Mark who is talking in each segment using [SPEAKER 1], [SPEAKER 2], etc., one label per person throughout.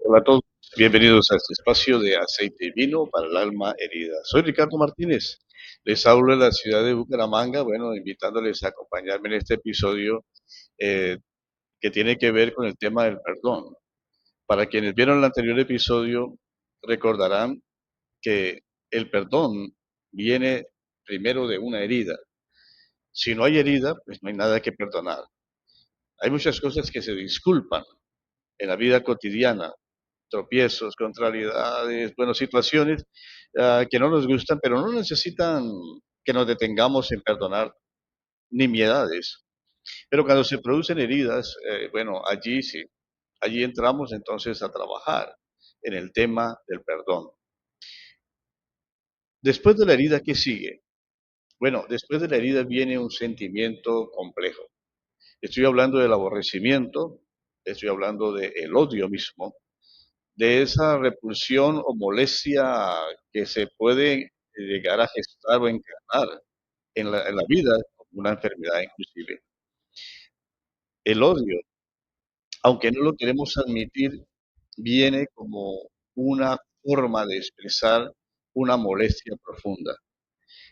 [SPEAKER 1] Hola a todos, bienvenidos a este espacio de aceite y vino para el alma herida. Soy Ricardo Martínez, les hablo de la ciudad de Bucaramanga, bueno, invitándoles a acompañarme en este episodio eh, que tiene que ver con el tema del perdón. Para quienes vieron el anterior episodio, recordarán que el perdón viene primero de una herida. Si no hay herida, pues no hay nada que perdonar. Hay muchas cosas que se disculpan en la vida cotidiana, tropiezos, contrariedades, bueno, situaciones que no nos gustan, pero no necesitan que nos detengamos en perdonar nimiedades. Pero cuando se producen heridas, bueno, allí sí, allí entramos entonces a trabajar en el tema del perdón. Después de la herida, ¿qué sigue? Bueno, después de la herida viene un sentimiento complejo. Estoy hablando del aborrecimiento, estoy hablando del odio mismo, de esa repulsión o molestia que se puede llegar a gestar o encarnar en la vida, como una enfermedad inclusive. El odio, aunque no lo queremos admitir, viene como una forma de expresar una molestia profunda.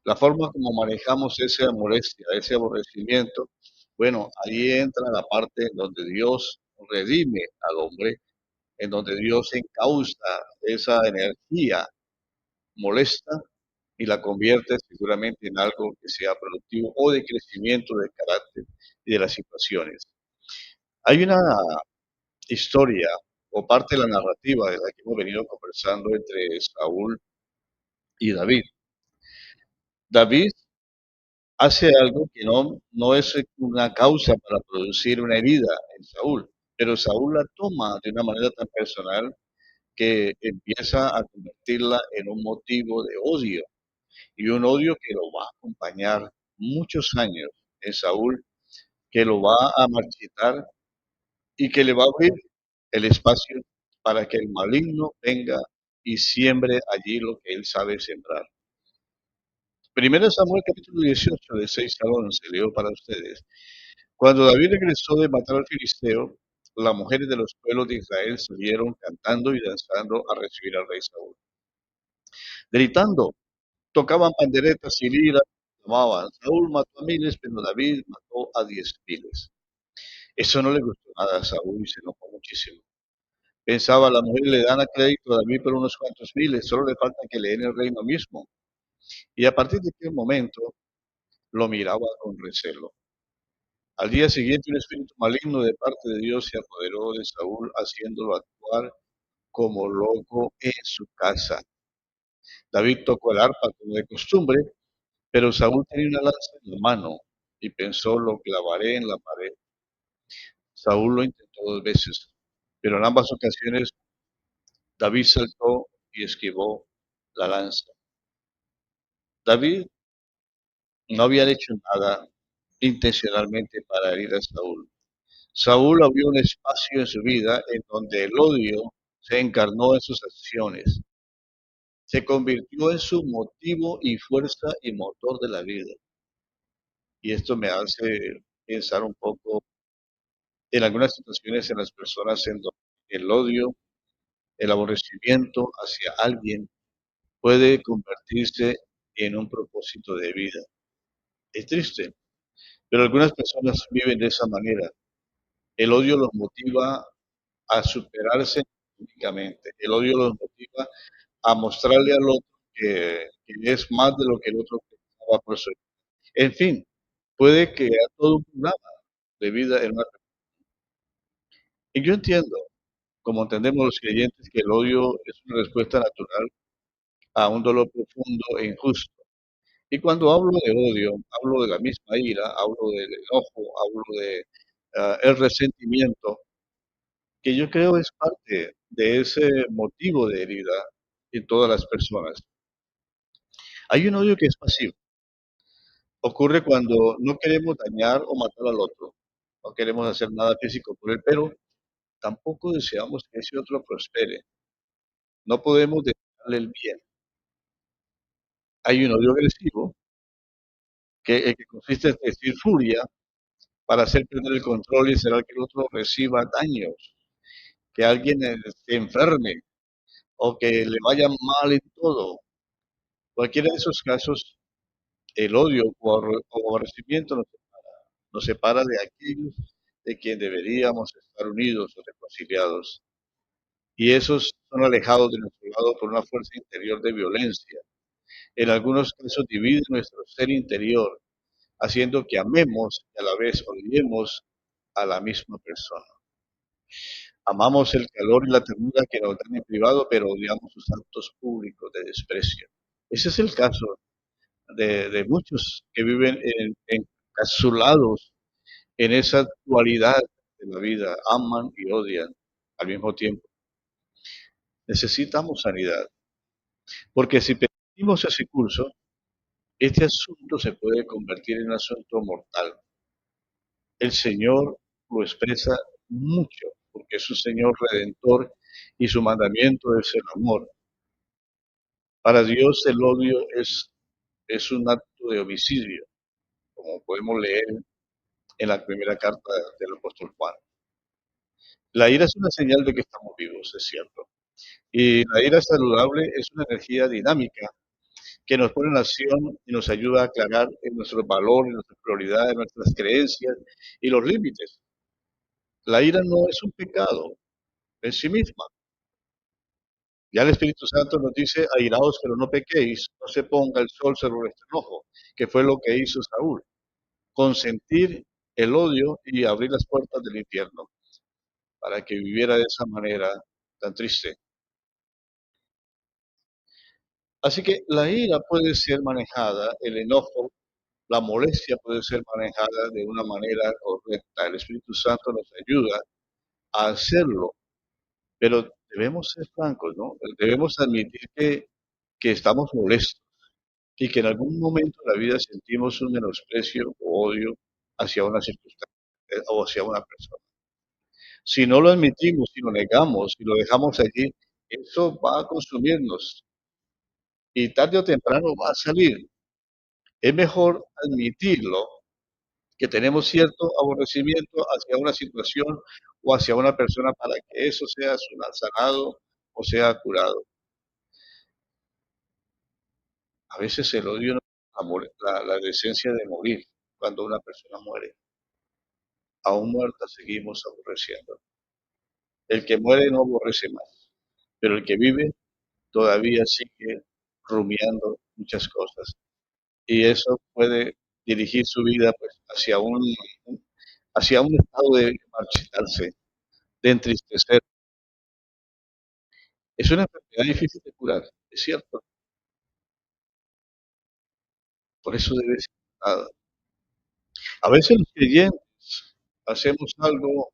[SPEAKER 1] La forma como manejamos esa molestia, ese aborrecimiento, bueno, ahí entra la parte en donde Dios redime al hombre, en donde Dios encausa esa energía molesta y la convierte seguramente en algo que sea productivo o de crecimiento del carácter y de las situaciones. Hay una historia o parte de la narrativa de la que hemos venido conversando entre Saúl y David. David hace algo que no es una causa para producir una herida en Saúl, pero Saúl la toma de una manera tan personal que empieza a convertirla en un motivo de odio y un odio que lo va a acompañar muchos años en Saúl, que lo va a marchitar y que le va a abrir el espacio para que el maligno venga y siembre allí lo que él sabe sembrar. Primero Samuel capítulo 18 de 6 al 11, leo para ustedes. Cuando David regresó de matar al filisteo, las mujeres de los pueblos de Israel salieron cantando y danzando a recibir al rey Saúl, gritando. Tocaban panderetas y liras, clamaban, Saúl mató a miles, pero David mató a 10,000. Eso no le gustó nada a Saúl y se enojó muchísimo. Pensaba, la mujer le dan a crédito a David por unos cuantos miles, solo le falta que le den el reino mismo. Y a partir de aquel momento lo miraba con recelo. Al día siguiente un espíritu maligno de parte de Dios se apoderó de Saúl, haciéndolo actuar como loco en su casa. David tocó el arpa como de costumbre, pero Saúl tenía una lanza en la mano y pensó, lo clavaré en la pared. Saúl lo intentó 2 veces, pero en ambas ocasiones David saltó y esquivó la lanza. David no había hecho nada intencionalmente para herir a Saúl. Saúl abrió un espacio en su vida en donde el odio se encarnó en sus acciones, se convirtió en su motivo y fuerza y motor de la vida. Y esto me hace pensar un poco en algunas situaciones en las personas en donde el odio, el aborrecimiento hacia alguien puede convertirse en un propósito de vida. Es triste, pero algunas personas viven de esa manera. El odio los motiva a superarse únicamente. El odio los motiva a mostrarle al otro que es más de lo que el otro pensaba por su. En fin, puede crear todo un programa de vida en una. Y yo entiendo, como entendemos los creyentes, que el odio es una respuesta natural a un dolor profundo e injusto. Y cuando hablo de odio, hablo de la misma ira, hablo del enojo, hablo de el resentimiento, que yo creo es parte de ese motivo de herida en todas las personas. Hay un odio que es pasivo. Ocurre cuando no queremos dañar o matar al otro. No queremos hacer nada físico por él, pero tampoco deseamos que ese otro prospere. No podemos desearle el bien. Hay un odio agresivo que consiste en decir furia para hacer perder el control y hacer que el otro reciba daños. que alguien se enferme o que le vaya mal en todo. Cualquiera de esos casos, el odio o aborrecimiento nos separa de aquellos de quien deberíamos estar unidos o reconciliados. Y esos son alejados de nuestro lado por una fuerza interior de violencia. En algunos casos divide nuestro ser interior, haciendo que amemos y a la vez odiemos a la misma persona. Amamos el calor y la ternura que nos dan en privado, pero odiamos sus actos públicos de desprecio. Ese es el caso de muchos que viven encapsulados en esa dualidad de la vida, aman y odian al mismo tiempo. Necesitamos sanidad, porque si permitimos ese curso, este asunto se puede convertir en un asunto mortal. El Señor lo expresa mucho, porque es un Señor redentor y su mandamiento es el amor. Para Dios el odio es un acto de homicidio, como podemos leer en la primera carta del apóstol Juan. La ira es una señal de que estamos vivos, es cierto. Y la ira saludable es una energía dinámica que nos pone en acción y nos ayuda a aclarar en nuestros valores, nuestras prioridades, nuestras creencias y los límites. La ira no es un pecado en sí misma. Ya el Espíritu Santo nos dice, airaos, pero no pequéis, no se ponga el sol sobre vuestro enojo, que fue lo que hizo Saúl, consentir el odio y abrir las puertas del infierno, para que viviera de esa manera tan triste. Así que la ira puede ser manejada, el enojo, la molestia puede ser manejada de una manera correcta. El Espíritu Santo nos ayuda a hacerlo, pero debemos ser francos, ¿no? Debemos admitir que estamos molestos y que en algún momento de la vida sentimos un menosprecio o odio hacia una circunstancia o hacia una persona. Si no lo admitimos, si lo negamos, si lo dejamos allí, eso va a consumirnos y tarde o temprano va a salir. Es mejor admitirlo, que tenemos cierto aborrecimiento hacia una situación o hacia una persona para que eso sea sanado o sea curado. A veces el odio, la decencia de morir cuando una persona muere. Aún muerta seguimos aborreciendo. El que muere no aborrece más, pero el que vive todavía sigue rumiando muchas cosas. Y eso puede dirigir su vida pues, hacia un estado de marchitarse, de entristecer. Es una enfermedad difícil de curar, es cierto, por eso debe ser tratada. A veces los creyentes hacemos algo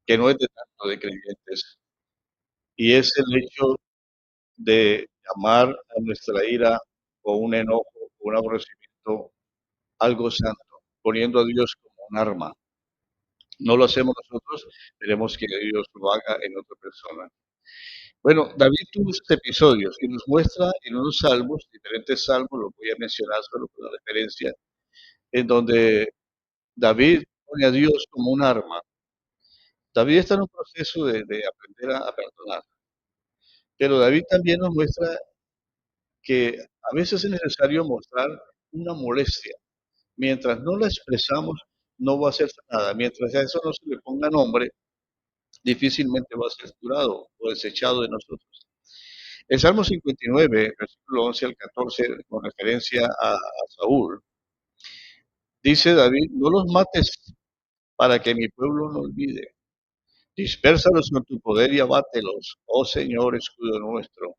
[SPEAKER 1] que no es de tanto de creyentes, y es el hecho de llamar a nuestra ira o un enojo o un aborrecimiento algo santo, poniendo a Dios como un arma. No lo hacemos nosotros, queremos que Dios lo haga en otra persona. Bueno, David tuvo estos episodios y nos muestra en unos salmos, diferentes salmos, los voy a mencionar solo por la referencia, en donde David pone a Dios como un arma. David está en un proceso de aprender a perdonar, pero David también nos muestra que a veces es necesario mostrar una molestia. Mientras no la expresamos, no va a hacer nada. Mientras a eso no se le ponga nombre, difícilmente va a ser curado o desechado de nosotros. El Salmo 59, versículo 11 al 14, con referencia a Saúl, dice David, no los mates para que mi pueblo no olvide. Dispérsalos con tu poder y abátelos, oh Señor, escudo nuestro.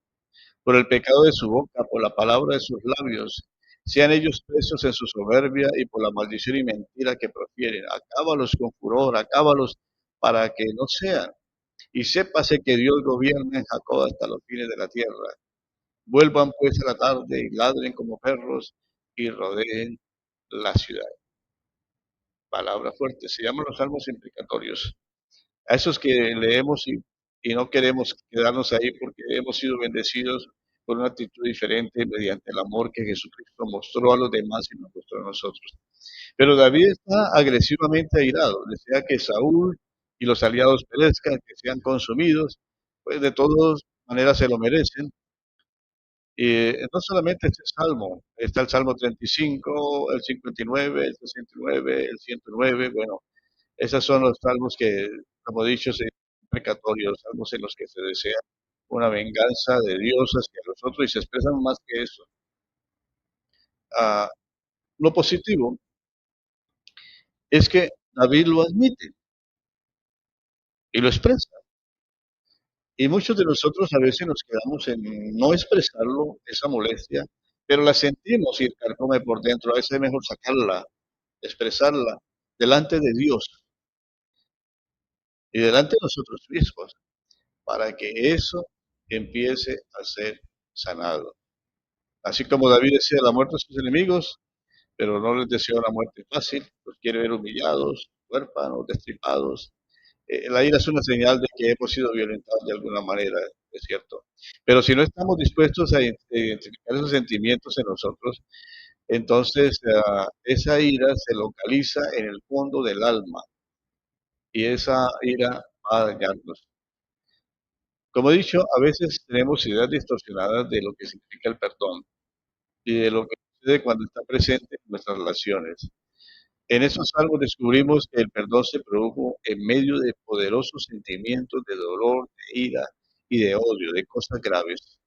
[SPEAKER 1] Por el pecado de su boca, por la palabra de sus labios, sean ellos presos en su soberbia y por la maldición y mentira que profieren. Acábalos con furor, acábalos para que no sean. Y sépase que Dios gobierna en Jacob hasta los fines de la tierra. Vuelvan pues a la tarde y ladren como perros y rodeen la ciudad. Palabra fuerte. Se llaman los salmos implicatorios. A esos que leemos y no queremos quedarnos ahí porque hemos sido bendecidos por una actitud diferente mediante el amor que Jesucristo mostró a los demás y nos mostró a nosotros. Pero David está agresivamente airado. Desea que Saúl y los aliados perezcan, que sean consumidos, pues de todas maneras se lo merecen. Y no solamente este salmo, está el Salmo 35, el 59, el 69, el 109, bueno, esos son los salmos que, como he dicho, se precatorios, salmos en los que se desea una venganza de Dios hacia nosotros y se expresan más que eso. Ah, lo positivo es que David lo admite y lo expresa. Y muchos de nosotros a veces nos quedamos en no expresarlo, esa molestia, pero la sentimos y el carcome por dentro. A veces es mejor sacarla, expresarla delante de Dios y delante de nosotros mismos para que eso empiece a ser sanado. Así como David decía la muerte de sus enemigos, pero no les desea una muerte fácil, los quiere ver humillados, huérfanos, destripados. La ira es una señal de que hemos sido violentados de alguna manera, es cierto. Pero si no estamos dispuestos a identificar esos sentimientos en nosotros, entonces esa ira se localiza en el fondo del alma y esa ira va a dañarnos. Como he dicho, a veces tenemos ideas distorsionadas de lo que significa el perdón y de lo que sucede cuando está presente en nuestras relaciones. En esos salmos descubrimos que el perdón se produjo en medio de poderosos sentimientos de dolor, de ira y de odio, de cosas graves.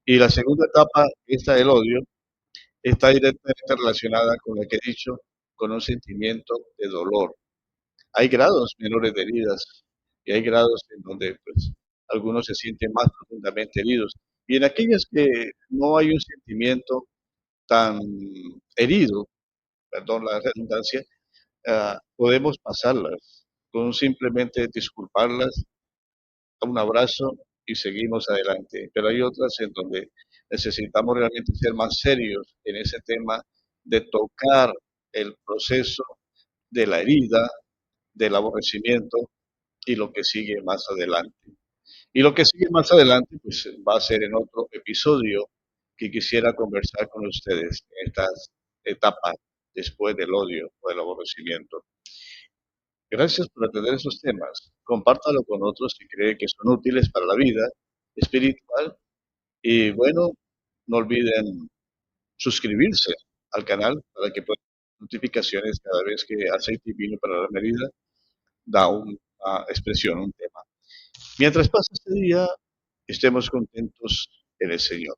[SPEAKER 1] Y la segunda etapa, esta del odio, está directamente relacionada con la que he dicho, con un sentimiento de dolor. Hay grados menores de heridas y hay grados en donde pues, algunos se sienten más profundamente heridos. Y en aquellas que no hay un sentimiento tan herido, perdón la redundancia, podemos pasarlas con simplemente disculparlas, un abrazo y seguimos adelante. Pero hay otras en donde necesitamos realmente ser más serios en ese tema de tocar el proceso de la herida, del aborrecimiento y lo que sigue más adelante. Y lo que sigue más adelante, pues va a ser en otro episodio que quisiera conversar con ustedes en estas etapas después del odio o del aborrecimiento. Gracias por atender esos temas. Compártalo con otros si cree que son útiles para la vida espiritual. Y bueno, no olviden suscribirse al canal para que puedan notificaciones cada vez que Aceite Divino para la Medida da una expresión, un tema. Mientras pasa este día, estemos contentos en el Señor.